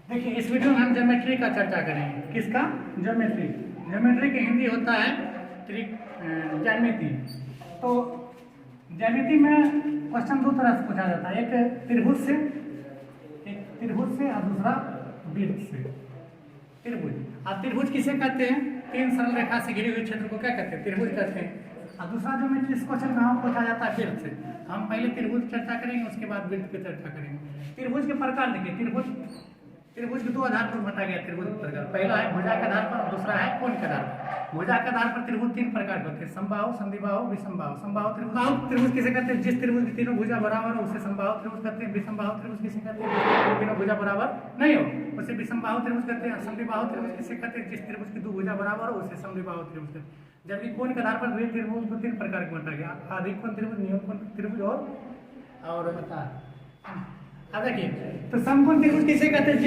देखिए इस वीडियो में हम ज्योमेट्री का चर्चा करेंगे। किसका? ज्योमेट्री। ज्योमेट्री की हिंदी होता है ज्यामिति। तो ज्यामिति में क्वेश्चन दो तरह से पूछा जाता है, एक त्रिभुज से और दूसरा वृत्त से। त्रिभुज किसे कहते हैं? तीन सरल रेखा से घिरे हुए क्षेत्र को क्या कहते हैं? त्रिभुज कहते हैं। और दूसरा ज्योमेट्री इस क्वेश्चन में हम पूछा जाता है वृत्त से। हम पहले त्रिभुज चर्चा करेंगे, उसके बाद वृत्त की चर्चा करेंगे। त्रिभुज के प्रकार देखिए, त्रिभुज के दो आधार पर बांटा गया त्रिभुज प्रकार। पहला है भुजा के आधार पर, दूसरा है कोण के आधार पर। भुजा के आधार पर त्रिभुज तीन प्रकार के होते हैं, समबाहु, संधिबाहु, विषमबाहु। समबाहु त्रिभुज किसे कहते हैं? जिस त्रिभुज की तीनों भुजा बराबर हो उसे समबाहु त्रिभुज कहते हैं। विषमबाहु त्रिभुज किसे कहते हैं? तीनों भुजा बराबर नहीं हो उसे विषमबाहु त्रिभुज कहते हैं। संधिबाहु त्रिभुज किसे कहते हैं? जिस त्रिभुज की दो भुजा बराबर हो उसे संधिबाहु त्रिभुज कहते हैं। जबकि कोण के आधार पर त्रिभुज को तीन प्रकार के बांटा गया, आधिक कोण त्रिभुज, नियम कोण त्रिभुज और बता। देखिए तो समकोण त्रिभुज किसे कहते हैं?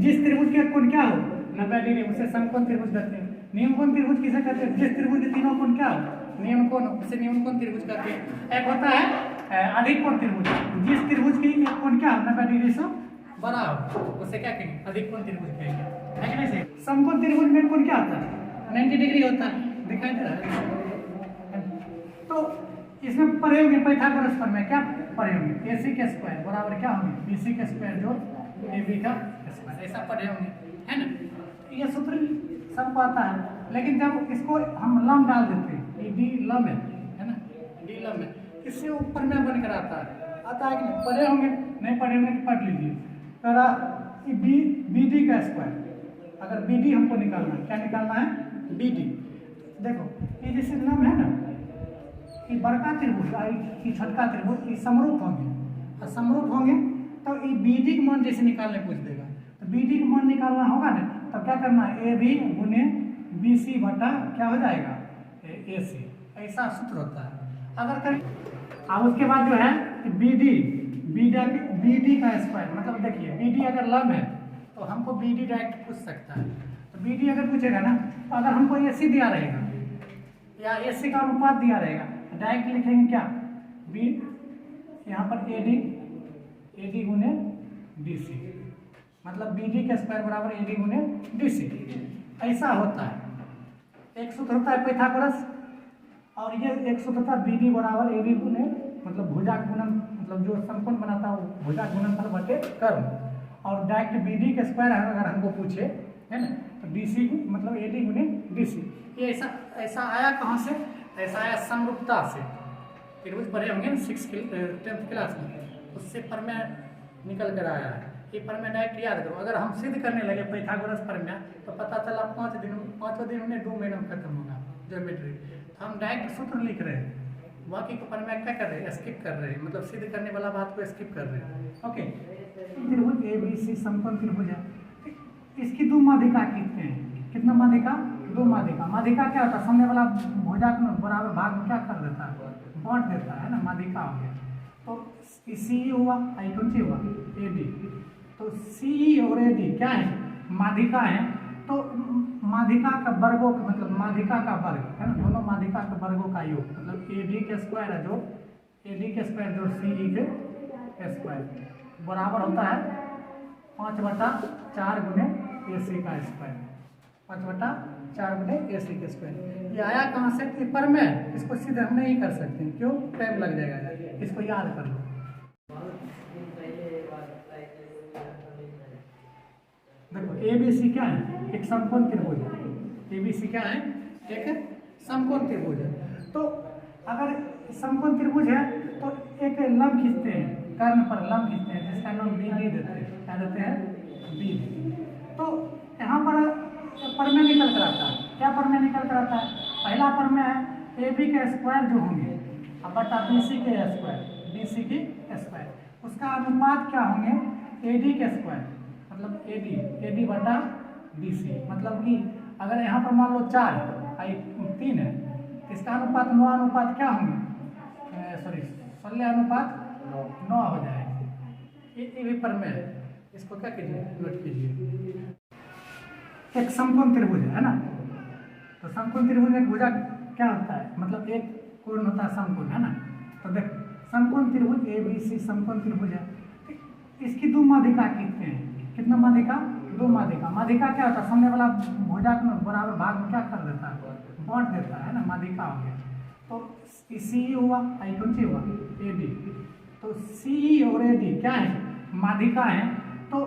जिस त्रिभुज के कोण क्या हो 90 डिग्री उसे समकोण त्रिभुज कहते हैं। नियम कोण त्रिभुज किसे कहते हैं? जिस त्रिभुज के तीनों कोण क्या हो नियम कोण, उसे नियम कोण त्रिभुज कहते हैं। एक होता है अधिक कोण त्रिभुज, जिस त्रिभुज की एक कोण क्या हो 90 डिग्री से बड़ा हो उसे क्या कहेंगे? अधिक कोण त्रिभुज कहेंगे, है कि नहीं? समकोण त्रिभुज में कोण क्या होता है? 90 डिग्री होता है, दिखाई दे रहा है। तो इसमें पढ़े होंगे पाइथागोरस प्रमेय, क्या पढ़े होंगे? AC के स्क्वायर बराबर क्या होंगे? BC के स्क्वायर जो AB का स्क्वायर, ऐसा पढ़े होंगे, है ना? ये सूत्र सबको आता है, लेकिन जब इसको हम लम डाल देते हैं, ये D लम है ना? D लम है, इससे ऊपर में बनकर आता है कि नहीं? पढ़े होंगे, नहीं पढ़े होंगे तो पढ़ लीजिए। तो BD का स्क्वायर, अगर BD हमको निकालना है, क्या निकालना है? BD। देखो ये जैसे लम है ना, ये बड़का त्रिभुज ये छोटका त्रिभुज ये समरूप होंगे, और समरूप होंगे तो ये BD का मान जैसे निकालने पूछ देगा, तो BD का मान निकालना होगा ना, तो क्या करना है? AB गुने BC बटा क्या हो जाएगा? AC। ऐसा सूत्र होता है। अगर करें अब उसके बाद जो है BD का स्क्वायर, मतलब देखिए BD अगर लम है तो हमको BD डायरेक्ट पूछ सकता है। तो BD अगर पूछेगा ना, तो अगर हमको AC दिया रहेगा या AC का अनुपात दिया रहेगा, डायरेक्ट लिखेंगे क्या? B यहाँ पर AD गुने DC, मतलब BD के स्क्वायर बराबर AD गुने DC। ऐसा होता है। एक सूत्र होता है पाइथागोरस, और ये एक सूत्र होता है BD बराबर AB गुने, मतलब भुजा गुणन, मतलब जो समकोण बनाता है वो भुजा गुणनफल बटे कर्म। और डायरेक्ट BD के स्क्वायर अगर हमको पूछे, है ना, तो DC मतलब AD गुने DC। ये ऐसा आया कहाँ से? ऐसा आया समरूपता से। त्रिभुज पढ़े होंगे ना 10th क्लास में, उससे प्रमेय निकल कर आया है। ये प्रमेय डायरेक्ट याद करो। अगर हम सिद्ध करने लगे पाइथागोरस प्रमेय तो पता चला 5 दिन में 2 महीने में खत्म होगा ज्योमेट्री। तो हम डायरेक्ट सूत्र लिख रहे हैं, बाकी को प्रमेय क्या कर रहे हैं? स्किप कर रहे हैं, मतलब सिद्ध करने वाला बात को स्किप कर रहे हैं। ओके, त्रिभुज ABC समकोण त्रिभुज है। इसकी दो माध्यिका कितने हैं? कितना माध्यिका? 2 माध्यिका। माध्यिका क्या होता है? सामने वाला भुजा को बराबर भाग में क्या कर देता है? बांट देता है ना, माध्यिका हो गया। तो CE हुआ, कौन सी हुआ? AD। तो CE और AD क्या है? माध्यिका है। तो माध्यिका का वर्गों का मतलब माध्यिका का वर्ग है ना, दोनों माध्यिका के वर्गों का योग, मतलब AD के स्क्वायर है जो AD के स्क्वायर जो CE के स्क्वायर बराबर होता है 5/4 गुने AC का स्क्वायर। 5/4 गुने AC के स्क्वायर। ये आया कहाँ से? पेपर में। इसको सीधे हम नहीं कर सकते, क्यों? टाइम लग जाएगा, इसको याद कर लो। देखो ABC क्या है? एक समकोण त्रिभुज है। ABC क्या है? एक समकोण त्रिभुज है। तो अगर समकोण त्रिभुज है तो एक लंब खींचते हैं, कर्ण पर लंब खींचते हैं, जिसका नाम BD देते हैं। क्या देते हैं? BD। तो यहाँ पर प्रमेय निकल कर आता है। क्या प्रमेय निकल कर आता है? पहला प्रमेय है AB के स्क्वायर जो होंगे अब बटा BC के स्क्वायर, उसका अनुपात क्या होंगे? AD के स्क्वायर, मतलब AD बटा BC। मतलब कि अगर यहाँ पर मान लो 4 3 है, इसका अनुपात 9 अनुपात क्या होंगे? 16:9 हो जाएगा। ये भी प्रमेय है, इसको क्या कीजिए? नोट कीजिए। एक समकोण त्रिभुज है ना, तो समकोण त्रिभुज में भुजा क्या होता है? मतलब एक कोण होता है समकोण, है ना। तो देख समकोण त्रिभुज ABC समकोण त्रिभुज है। इसकी दो माध्यिका कितने हैं? कितना माध्यिका, दो माध्यिका। माध्यिका क्या होता है, सामने वाला भुजा को बराबर भाग में क्या कर देता है, बांट देता है ना, माध्यिका हो गया। तो सी हुआ, आई कौन सी हुआ, ए डी। तो सी और ए डी क्या है, माध्यिका है। तो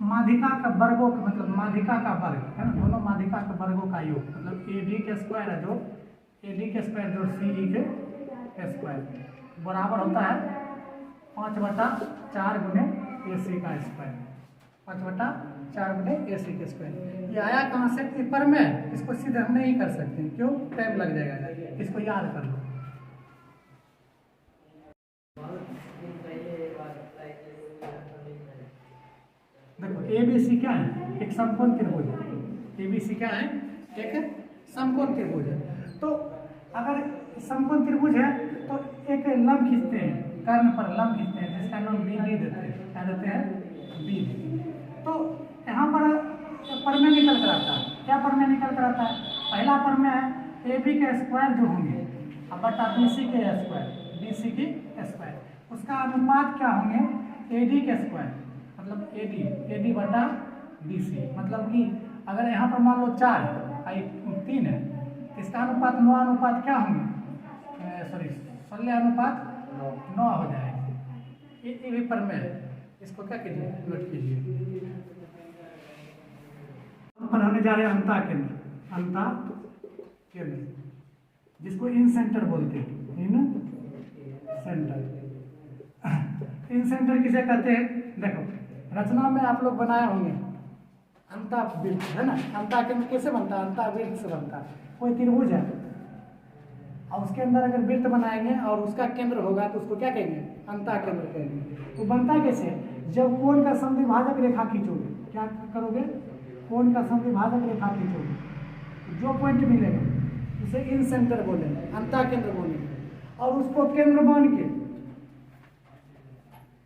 माध्यिका का वर्गों का मतलब माध्यिका का वर्ग है ना, दोनों माध्यिका के वर्गों का योग मतलब ए डी के स्क्वायर है, जो ए डी के स्क्वायर जो सी ई के स्क्वायर बराबर होता है 5/4 गुने ए सी का स्क्वायर, 5/4 गुने ए सी के स्क्वायर। ये आया कहाँ से, पर में इसको सीधे हम नहीं कर सकते, क्यों, टाइम लग जाएगा, इसको याद कर लो। देखो ए बी सी क्या है, एक समकोण त्रिभुज है। ए बी सी क्या है, एक समकोण त्रिभुज है। तो अगर समकोण त्रिभुज है तो एक लंब खींचते हैं, कर्ण पर लंब खींचते हैं, जिसका नाम बी डी देते हैं, क्या देते हैं, बी डी। तो यहाँ पर में निकल कर आता है, क्या पर में निकल कर आता है, पहला पर में है ए बी के स्क्वायर जो होंगे अब बटा बी सी के स्क्वायर, बी सी की स्क्वायर, उसका अनुपात क्या होंगे, ए डी के स्क्वायर मतलब ए डी बटा बी सी। मतलब कि अगर यहाँ पर मान लो 4 आई 3 है, इसका अनुपात 9 अनुपात क्या होंगे, सॉरी 16 अनुपात 9 हो जाएगा। ये भी पर में है, इसको क्या कीजिए, नोट कीजिए। पर होने जा रहे हैं अंता केंद्र, अंता केंद्र जिसको इन सेंटर बोलते हैं, इन सेंटर। इन सेंटर किसे कहते हैं, देखो रचना में आप लोग बनाए होंगे अंतावृत्त है ना, अंता केंद्र कैसे बनता है, अंतावृत्त से बनता है। कोई त्रिभुज है और उसके अंदर अगर वृत्त बनाएंगे और उसका केंद्र होगा तो उसको क्या कहेंगे, अंता केंद्र कहेंगे। तो बनता कैसे, जब कोण का समद्विभाजक रेखा खींचोगे, क्या करोगे, कोण का समद्विभाजक रेखा खींचोगे, जो पॉइंट मिलेगा उसे इन सेंटर बोलेंगे, अंता केंद्र बोलेंगे। और उसको केंद्र मान के,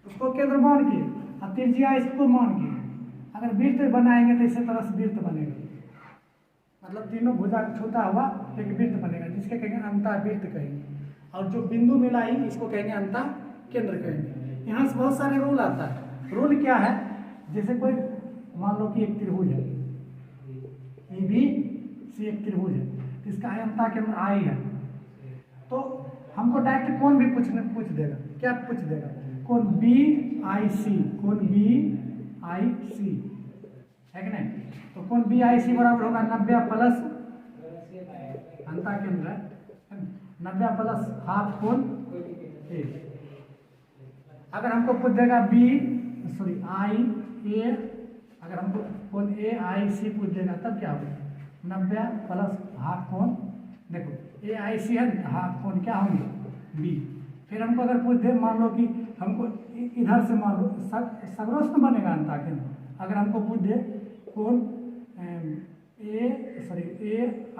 उसको केंद्र मान के और त्रिज्या इसको मान के अगर वृत्त बनाएंगे तो इसी तरह से वृत्त बनेगा, मतलब तीनों भुजा छूता हुआ एक वृत्त बनेगा, जिसके कहेंगे अंतावृत्त कहेंगे। और जो बिंदु मिला ही इसको कहेंगे अंता केंद्र कहेंगे। यहाँ से बहुत सारे रूल आता है। रूल क्या है, जैसे कोई मान लो कि एक त्रिभुज है, ए बी सी एक त्रिभुज है, इसका अंता केंद्र आई है, तो हमको डायरेक्ट कौन भी पूछ देगा, क्या पूछ देगा, कौन बी आई सी, कौन बी आई सी है कि नहीं। तो कौन बी आई सी बराबर होगा 90 प्लस अंता केंद्र है 90 प्लस हाफ कोण ए। अगर हमको पूछ देगा बी सॉरी आई ए, अगर हमको कौन ए आई सी पूछ देगा तब क्या होगा, 90 प्लस हाफ कोण, देखो ए आई सी है हाफ कोण क्या होंगे बी। फिर हमको अगर पूछ दे, मान लो कि हमको इधर से मान लो सगरोस में बनेगा अंता केंद्र, अगर हमको पूछ दे कौन ए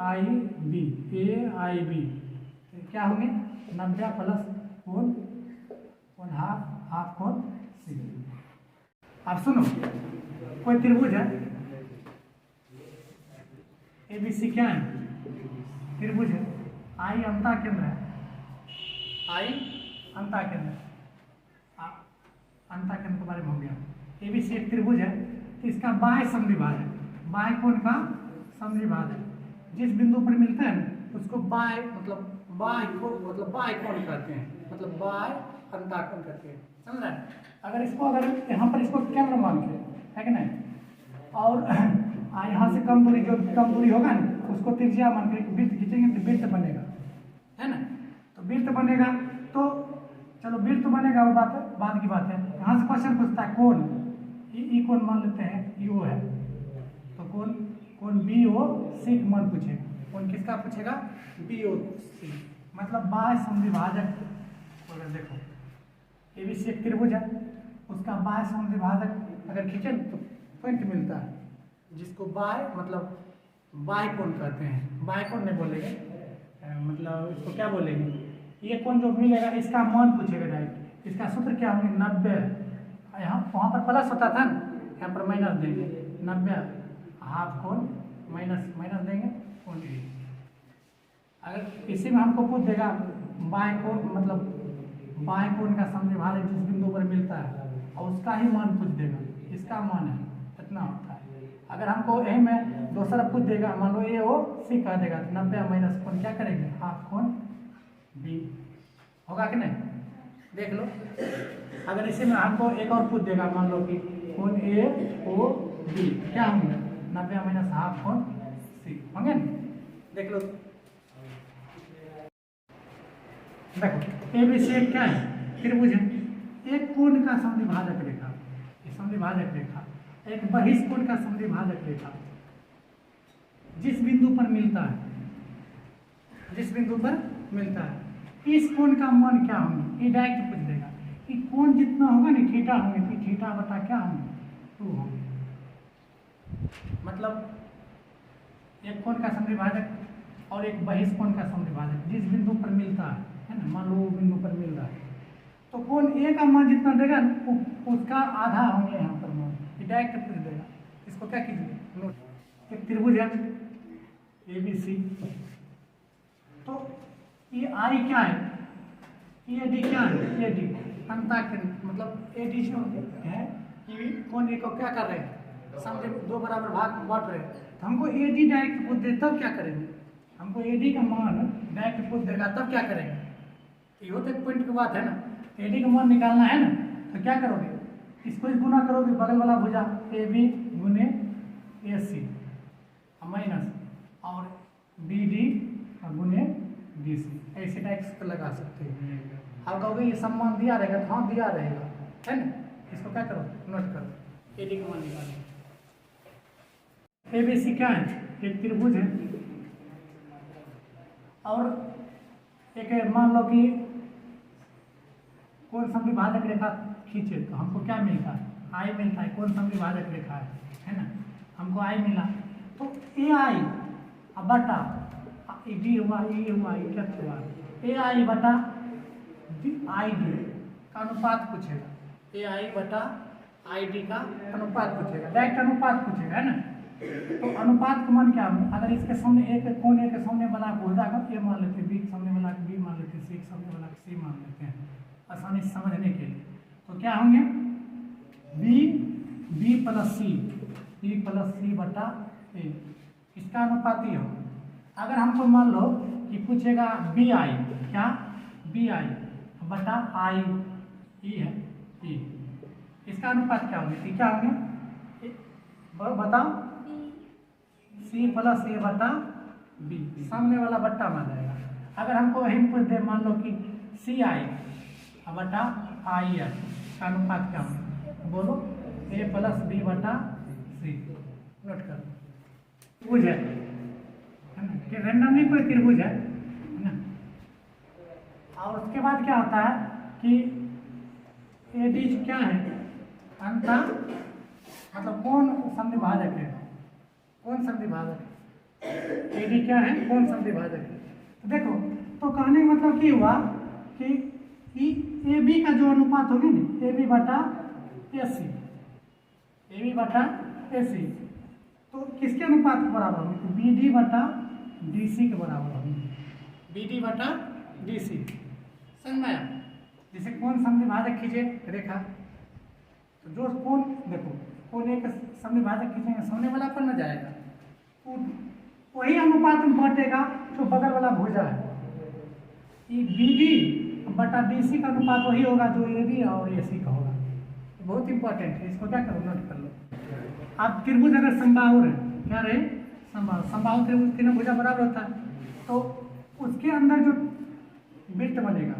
आई बी, ए आई बी क्या होंगे 90 प्लस कौन हाफ कौन सी। अब सुनो, कोई त्रिभुज है ए बी सी, क्या है त्रिभुज है, आई अंता केंद्र है, आई अंता केंद्र, अंता केंद्र के बारे में हो गया। ए बी सी एक त्रिभुज है, तो इसका बाह्य समद्विभाजक, बाह्य कोण का समद्विभाजक जिस बिंदु पर मिलता है ना उसको बाह्य मतलब बाह्य कोण कहते हैं, मतलब बाह्य अंता कोण कहते हैं, समझ रहे हैं। अगर यहाँ पर इसको केंद्र मान के है कि नहीं, और यहाँ से कम दूरी, जो कम दूरी होगा ना उसको त्रिज्या मान के वृत्त खींचेंगे तो वृत्त बनेगा, है ना। तो वृत्त बनेगा, तो चलो वृत्त बनेगा वो बात की बात है। यहाँ से क्वेश्चन पूछता है कोण, ई कोण मान लेते हैं यू है, तो कोण बी ओ सी मान पूछेगा, कौन किसका पूछेगा, बी ओ सी, मतलब बाह्य समद्विभाजक। अगर देखो ए बी सी एक त्रिभुज है, उसका बाह्य समद्विभाजक अगर खींचे तो पॉइंट मिलता है, जिसको बाह्य मतलब बाह्य कोण कहते हैं। बाह्य कोण नहीं बोलेंगे, मतलब इसको क्या बोलेंगे, ये कोण जो मिलेगा इसका मान पूछेगा डायरेक्ट। इसका सूत्र क्या होंगे 90, यहाँ वहाँ पर प्लस होता था ना, यहाँ पर माइनस देंगे, 90 हाफ कोण माइनस देंगे कोण ए। अगर इसी में हमको पूछ देगा बाह्य कोण मतलब बाह्य कोण का समद्विभाजक जिस बिंदु पर मिलता है और उसका ही मान पूछ देगा, इसका मान है इतना होता है। अगर हमको ए में दूसरा पूछ देगा, मान लो ए ओ सी कह देगा, तो 90 माइनस कोण क्या करेंगे, हाफ कोण बी होगा कि नहीं, देख लो। अगर इसी में हमको एक और पूछ देगा, मान लो कि कोण ए ओ बी क्या होंगे, 90 माइनस हाफ कोण सी होंगे ना, देख लो। देखो ए बी सी क्या है, त्रिभुज है। एक कोण का समद्विभाजक रेखा, समद्विभाजक रेखा, एक बहिष्कोण का समद्विभाजक रेखा जिस बिंदु पर मिलता है, जिस बिंदु पर मिलता है, इस कोण का मान क्या होंगे, ये डायरेक्ट पूछ देगा कि कोण जितना होगा ना थीटा होंगे, तो थीटा बटा क्या होंगे 2 होंगे। मतलब एक कोण का समद्विभाजक और एक बहिष्कोण का समद्विभाजक जिस बिंदु पर मिलता है ना, मान लो वो बिंदु पर मिल रहा है, तो कोण ए का मान जितना देगा उसका आधा होंगे यहाँ पर मान, ये डायरेक्ट पूछ देगा। इसको क्या कीजिए, नोट। एक त्रिभुज है ए बी सी, तो ये आई क्या है, ये डी क्या है, ए डी अंताक्षर, मतलब ए डी जो है कि कोण ए को क्या कर रहे हैं, समझे 2 बराबर भाग बांट रहे हैं, तो हमको ए डी डायरेक्ट पूछ दे तब क्या करेंगे, हमको ए डी का मान डायरेक्ट पूछ देगा तब क्या करेंगे, ये तो एक पॉइंट की बात है ना। ए डी का मान निकालना है ना, तो क्या करोगे, इसको गुना करोगे, बगल वाला भुजा ए बी गुने ए सी माइनस और बी डी गुने डी सी, ऐसे टाइप्स लगा सकते हैं। आप कहोगे ये सम्मान दिया रहेगा, तो हाँ दिया रहेगा, है ना। इसको क्या करो, नोट करो, ए डी का मान निकालो। ए बी सी क्या है, एक त्रिभुज है, और एक मान लो कि कोण समद्विभाजक रेखा खींचे तो हमको क्या मिलता है, आई मिलता है, कोण समद्विभाजक रेखा है ना, हमको आई मिला, तो ए आई बटा डी हुआ, ये हुआ, ये क्या हुआ, ए आई बटा आई डी का अनुपात पूछेगा, ए आई बटा आई डी का अनुपात पूछेगा, डायरेक्ट अनुपात पूछेगा, है ना। तो अनुपात का मान क्या है, अगर इसके सामने एक कोण ए के सामने वाला को हो जाएगा, ए मान लेते हैं, बी के सामने वाला बी मान लेते हैं, सी के सामने वाला सी मान लेते हैं आसानी से समझने के लिए। तो क्या होंगे, बी प्लस सी बटा ए, इसका अनुपात ही हो। अगर हमको मान लो कि पूछेगा बी आई, क्या बी आई बटा आई ई है ई, इसका अनुपात क्या होंगे, क्या होंगे बताओ, सी प्लस ए बटा बी, सामने वाला बट्टा मान जाएगा। अगर हमको वही पूछ दे, मान लो कि सी आई बटा आई है, का अनुपात क्या होगा, बोलो, ए प्लस बी बटा सी, नोट करो। त्रिभुज है ना, कि रेंडमली कोई त्रिभुज है ना। और उसके बाद क्या होता है कि ए डी क्या है, अंत मतलब कौन समद्विभाजक है, कौन समद्विभाजक है, ए डी क्या है, कौन समद्विभाजक है। तो देखो, तो कहने का मतलब क्या हुआ कि ए बी का जो अनुपात होगी ना, ए बी बटा ए सी, ए बी बटा ए सी, तो किसके अनुपात के बराबर होगी, तो बी डी बटा डी सी के बराबर होगी, बी डी बटा डी सी, समझ में आया। जैसे कौन समद्विभाजक खींचे रेखा, तो जो कौन देखो, कौन एक समद्विभाजक खींचेंगे, सामने वाला पर न जाएगा, तो वही अनुपात में बांटेगा जो बगल वाला भुजा है, ये बी डी बटा डी सी का अनुपात वही होगा जो ए बी और ए सी का होगा। बहुत इंपॉर्टेंट है, इसको क्या करो, नोट कर लो। आप त्रिभुज अगर समबाहु है, क्या रहे, समबाहु त्रिभुज तीनों भुजा बराबर होता है, तो उसके अंदर जो वृत्त बनेगा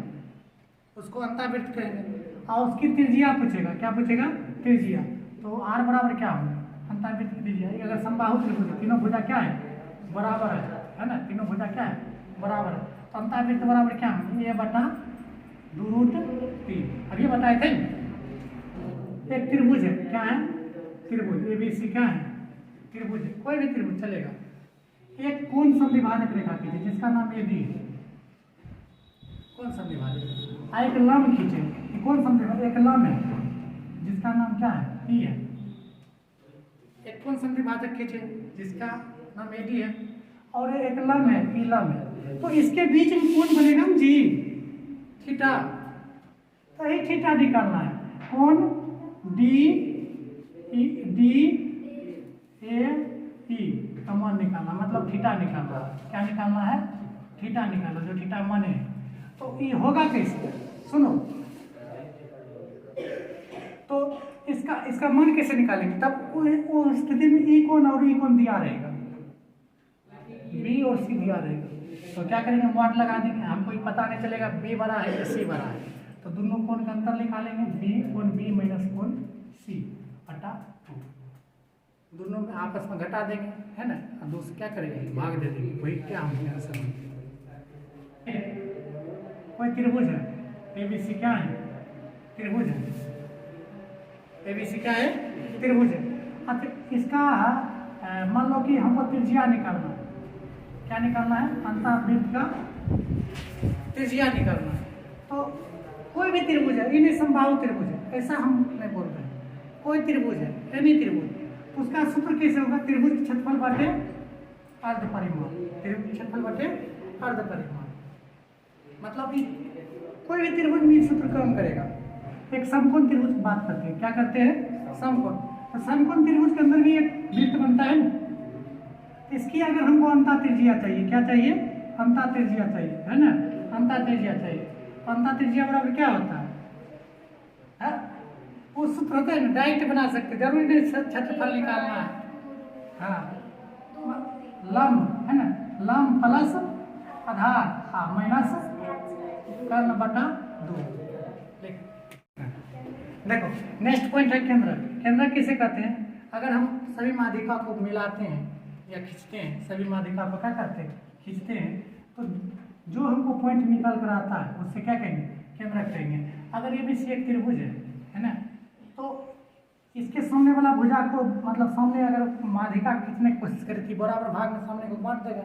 उसको अंतःवृत्त कहेंगे, और उसकी त्रिज्या पूछेगा, क्या पूछेगा, त्रिज्या। तो आर बराबर क्या होगा, अंतःवृत्त की त्रिज्या। अगर समबाहु त्रिभुज तीनों भुजा क्या है, बराबर है ना, तीनों भुजा क्या है, बराबर है, तो अंतःवृत्त बराबर क्या है, ए बटा 2√3। अब ये बताए थे एक त्रिभुज है, क्या है, त्रिभुज ए बी सी क्या है, त्रिभुज है, कोई भी त्रिभुज चलेगा। एक कोण समद्विभाजक रेखा खींचे जिसका नाम ए डी है, कौन समद्विभाजक, एक लंब खींचे, कौन समद्विभाजक, एक लंब है जिसका नाम क्या है, पी है। एक कौन समद्विभाजक खींचे जिसका नाम ए डी है, और एक लंब है, पी लंब है, तो इसके बीच में कौन बनेगा, जी थीटा, तो यही थीटा निकालना है, कौन डी मन निकालना, मतलब थीटा निकालना। क्या निकालना है? थीटा निकालना, जो थीटा मन है। तो ये होगा कैसे? सुनो, तो इसका मन कैसे निकालेंगे? तब वो स्थिति में ई कोण और ई कोण दिया रहेगा, बी और सी दिया रहेगा। तो क्या करेंगे? मॉड लगा देंगे, हमको ये पता नहीं चलेगा बी बड़ा है या सी बड़ा है। तो दोनों कोण का अंतर निकालेंगे, बी कोण बी माइनस कोण सी बटा 2। दोनों में आपस में घटा देंगे, है ना। और दूसरे क्या करेंगे? भाग दे देंगे। वही क्या हम यहाँ से कोई त्रिभुज है, एबीसी क्या है? त्रिभुज है। एबीसी क्या है? त्रिभुज है। अब इसका मान लो कि हमको त्रिज्या निकालना है। क्या निकालना है? अंतःवृत्त का त्रिज्या निकालना है। तो कोई भी त्रिभुज है, इन्हें समबाहु त्रिभुज है, ऐसा हम नहीं बोल रहे हैं। कोई त्रिभुज है, एनी त्रिभुज, तो उसका सूत्र कैसे होगा? त्रिभुज क्षेत्रफल बटे अर्ध परिमाण। त्रिभुज क्षेत्रफल बटे अर्ध परिमाण, मतलब कि कोई भी त्रिभुज में सूत्र काम करेगा। एक समकोण त्रिभुज की बात करते हैं। क्या करते हैं? समकोण। तो समकोण त्रिभुज के अंदर भी एक वृत्त बनता है ना। इसकी अगर हमको अंतः त्रिज्या चाहिए, क्या चाहिए? अंतः त्रिज्या चाहिए, है ना। अंतः त्रिज्या चाहिए। अंतः त्रिज्या बराबर क्या होता है? वो सूत्र होता है ना, डायरेक्ट बना सकते, जरूरी नहीं क्षेत्रफल निकालना है। हाँ, लंब है ना, लंब प्लस आधार, हाँ, माइनस कर्ण बटा 2। देखो नेक्स्ट पॉइंट है केंद्र। केंद्र किसे कहते हैं? अगर हम सभी माध्यिका को मिलाते हैं या खींचते हैं, सभी माध्यिका को क्या करते हैं? खींचते हैं, तो जो हमको पॉइंट निकल कर आता है उससे क्या कहेंगे? केंद्र कहेंगे। अगर ये भी एक त्रिभुज है ना, तो इसके सामने वाला भुजा को, मतलब सामने अगर माध्यिका खींचने की कोशिश करें तो बराबर भाग में सामने को बांट देगा।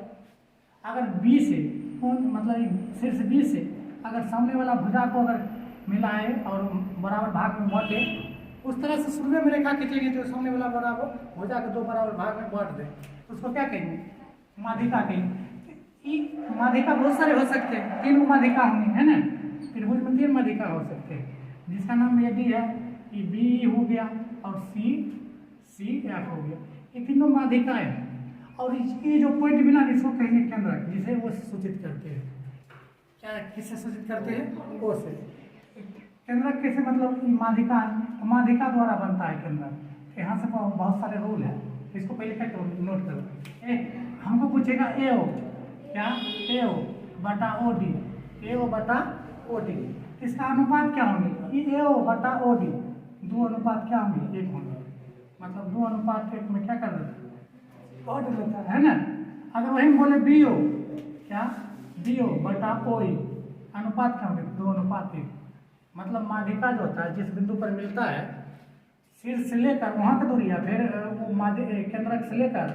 अगर बी से, मतलब शीर्ष बी से अगर सामने वाला भुजा को अगर मिलाए और बराबर भाग में बांटे, उस तरह से शुरू में रेखा खींचेंगे जो सामने वाला बराबर भुजा को 2 बराबर भाग में बांट दे, तो उसको क्या कहेंगे? माध्यिका कहेंगे। माध्यिका बहुत सारे हो सकते हैं, 3 माध्यिका होंगी, है ना। त्रिभुज में 3 माध्यिका हो सकते हैं, जिसका नाम यदि है कि बी हो गया और सी एफ हो गया। ये तीनों माध्यिकाएं हैं। और ये जो पॉइंट मिला इसको कहेंगे केंद्र, जिसे वो सूचित करते हैं। क्या किससे सूचित करते हैं? वो से। केंद्र कैसे? मतलब माध्यिका, माध्यिका द्वारा बनता है केंद्र। यहाँ से बहुत सारे रूल है, इसको पहले क्या करो, नोट करो। हमको पूछेगा ए ओ, क्या? ए ओ बटा ओ डी, ए ओ बटा ओ डी। इसका अनुपात क्या होंगे? ए ओ बटा ओ डी 2 अनुपात क्या होंगे? 1 होंगे। मतलब 2 अनुपात 1 में क्या कर देते हैं? ऑड लेता है ना। अगर वही बोले बी ओ, क्या? बी ओ बटा ओ ई, अनुपात क्या होंगे? 2 अनुपात 1। मतलब माध्यिका जो होता है, जिस बिंदु पर मिलता है, शीर्ष से लेकर वहाँ की दूरी, या फिर वो केंद्र से लेकर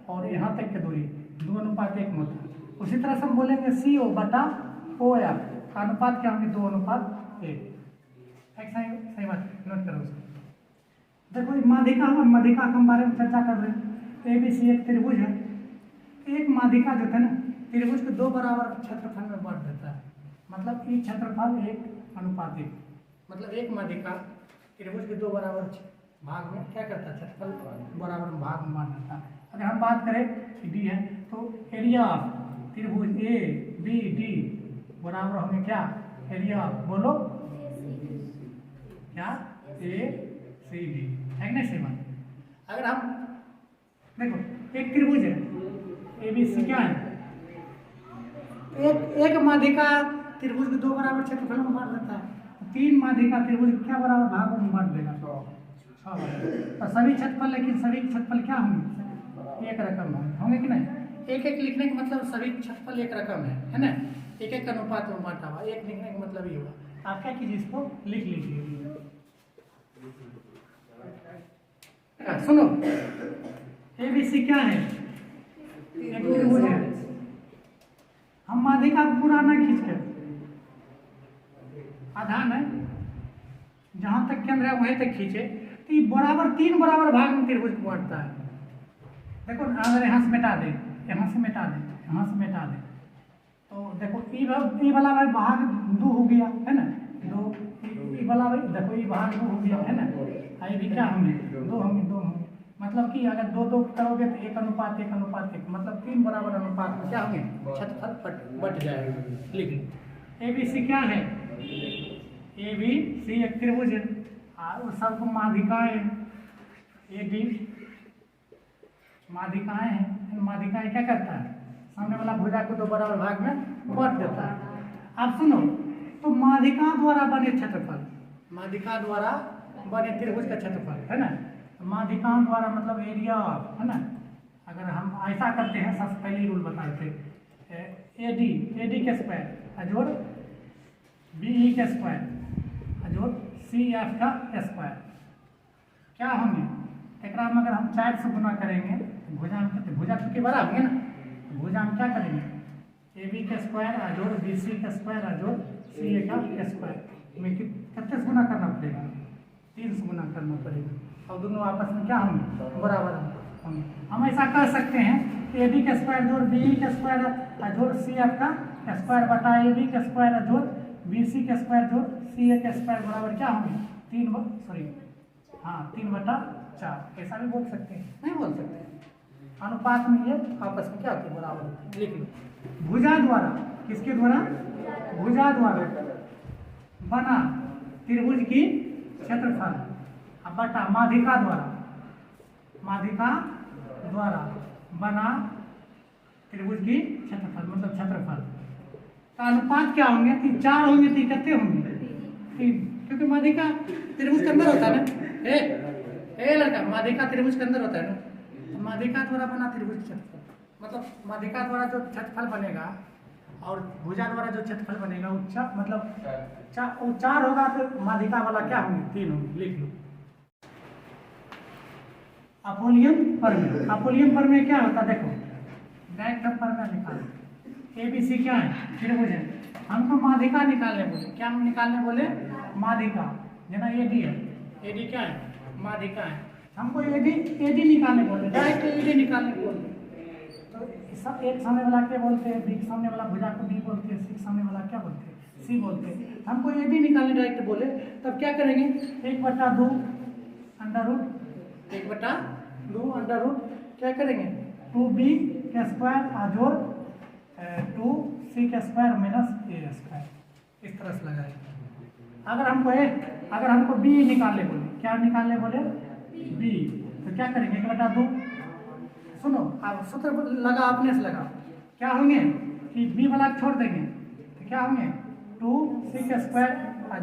और यहाँ तक की दूरी 2 अनुपात 1 में होता है। उसी तरह से हम बोलेंगे सी ओ बटा ओ एफ का अनुपात क्या होंगे? 2 अनुपात 1। सही बात, नोट करो उसको। देखो माध्यिका के बारे में चर्चा कर रहे हैं। ए बी सी एक त्रिभुज है। एक माध्यिका जो है ना, त्रिभुज को 2 बराबर क्षेत्रफल में बांट देता है। मतलब ये क्षेत्रफल 1 अनुपात 1, मतलब एक माध्यिका त्रिभुज के 2 बराबर भाग में क्या करता है? क्षेत्रफल बराबर भाग में बांट देता है। अगर हम बात करें कि डी है, तो एरिया ऑफ त्रिभुज ए बी डी बराबर होंगे क्या? एरिया ऑफ, बोलो क्या? ए सी डी, है ना। सही बात। अगर हम देखो एक त्रिभुज है ए बी सी, क्या है? एक माध्यिका त्रिभुज के 2 बराबर क्षेत्रफल में बांट देता है। 3 माध्यिका त्रिभुज क्या बराबर भागों में बांट देगा? 6 और सभी क्षेत्रफल, लेकिन सभी क्षेत्रफल क्या होंगे? एक रकम होंगे कि नहीं? एक एक लिखने का मतलब सभी क्षेत्रफल एक रकम है ना। एक एक अनुपात में बांटा हुआ, एक लिखने का मतलब ये हुआ। आप क्या कीजिए, इसको लिख लीजिए। सुनो, ए बी सी क्या है? एक त्रिभुज है। हम माध्यिका पूरा ना खींच कर, आधार है जहां तक केंद्र है वहीं तक खींचे, तो ये बराबर 3 बराबर भाग में त्रिभुज को बांटता है। देखो अगर यहाँ से मिटा दे, यहाँ से मिटा दे, यहाँ से मिटा दे, तो देखो ई वाला भाग 2 हो गया, है ना। 2 ई वाला, देखो ये भाग 2 हो गया, है ना। आई भी क्या होंगे? 2 होंगे, 2 होंगे। मतलब कि अगर दो दो करोगे तो 1:1:1, मतलब 3 बराबर अनुपात में क्या होंगे, क्षेत्रफल बट जाएगा। लिख लो। ABC क्या है, ABC एक त्रिभुज है और उस सबको माध्यिकाएं AD माध्यिकाएं हैं। माध्यिकाएं क्या करता है, सामने वाला भुजा को दो बराबर भाग में बांट देता है। अब सुनो, तो माध्यिका द्वारा बने क्षेत्रफल, माध्यिका द्वारा बने त्रिभुज का क्षेत्रफल है ना, माध्यिकाओं द्वारा मतलब एरिया ऑफ, है ना। अगर हम ऐसा करते हैं, सबसे पहले रूल बताते हैं, AD के स्क्वायर अजोड़ BE के स्क्वायर अजोड़ CF का स्क्वायर क्या होंगे, एक में अगर हम 4 से गुना करेंगे तो भुजा के बराबर होंगे ना, तो भुजा हम क्या करेंगे, AB के स्क्वायर अजोड़ BC के स्क्वायर अजोड़ CA का स्क्वायर में कितने से गुना करना पड़ेगा, 3 से गुना करना पड़ेगा और दोनों आपस में क्या होंगे, बराबर होंगे। हम ऐसा कर सकते हैं, AB के स्क्वायर जोड़ BE के स्क्वायर अजोड़ CF का स्क्वायर बटा AB के स्क्वायर अजोड़ BC के स्क्वायर जोड़ CA के स्क्वायर बराबर क्या होंगे, 3/4। ऐसा भी बोल सकते हैं, नहीं बोल सकते, अनुपात में ये आपस में क्या होते हैं, बराबर होते हैं। लिख लो। भुजा द्वारा, किसके द्वारा, भुजा द्वारा बना त्रिभुज की क्षेत्रफल अब बटा माध्यिका द्वारा, माध्यिका द्वारा बना त्रिभुज की क्षेत्रफल मतलब क्षेत्रफल का अनुपात क्या होंगे, 4 होंगे तो कितने होंगे, 3, क्योंकि माध्यिका त्रिभुज के अंदर होता है ना, ए लड़का, माध्यिका त्रिभुज के अंदर होता है ना, माध्यिका द्वारा बना त्रिभुज क्षेत्रफल मतलब माध्यिका द्वारा जो क्षेत्रफल बनेगा और भुजा द्वारा जो क्षेत्रफल बनेगा वो मतलब 4 होगा तो माध्यिका वाला क्या होंगे, 3 होंगे। लिख लो। अपोलियन प्रमेय, अपोलियन प्रमेय क्या होता है, देखो डायरेक्ट प्रमेय निकालो। ABC क्या है, त्रिभुज है, हमको माध्यिका निकालने बोले, क्या हम निकालने बोले, माध्यिका, जना AD है, AD क्या है, माध्यिका है, हमको AD निकालने बोले, डायरेक्ट AD निकालने बोले। तो सब एक सामने वाला क्या बोलते हैं, B सामने वाला भुजा को B बोलते हैं, C सामने वाला क्या बोलते हैं, C बोलते हैं। हमको AD निकालने डायरेक्ट बोले, तब क्या करेंगे, 1/2 अंडर रूट 1/2 अंडर रूट क्या करेंगे, 2B के स्क्वायर अजोड़ 2C के स्क्वायर माइनस A स्क्वायर, इस तरह से लगाएंगे। अगर हमको B निकालने बोले, क्या निकालने बोले, B, तो क्या करेंगे, 1/2, सुनो आप सूत्र लगा, अपने से लगा, क्या होंगे कि B वाला छोड़ देंगे तो क्या होंगे, 2C के स्क्वायर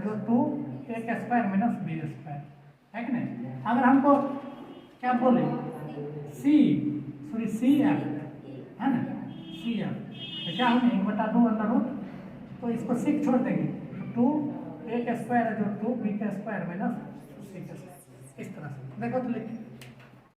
जो 2A के स्क्वायर माइनस B स्क्वायर, है कि नहीं। अगर हमको क्या बोले CF है ना, CF तो क्या होंगे, 1/2 अंडर रूट, तो इसको 6 छोड़ देंगे, 2A के स्क्वायर जो 2B के स्क्वायर माइनस C के स्क्वायर, इस तरह से देखो तो लिख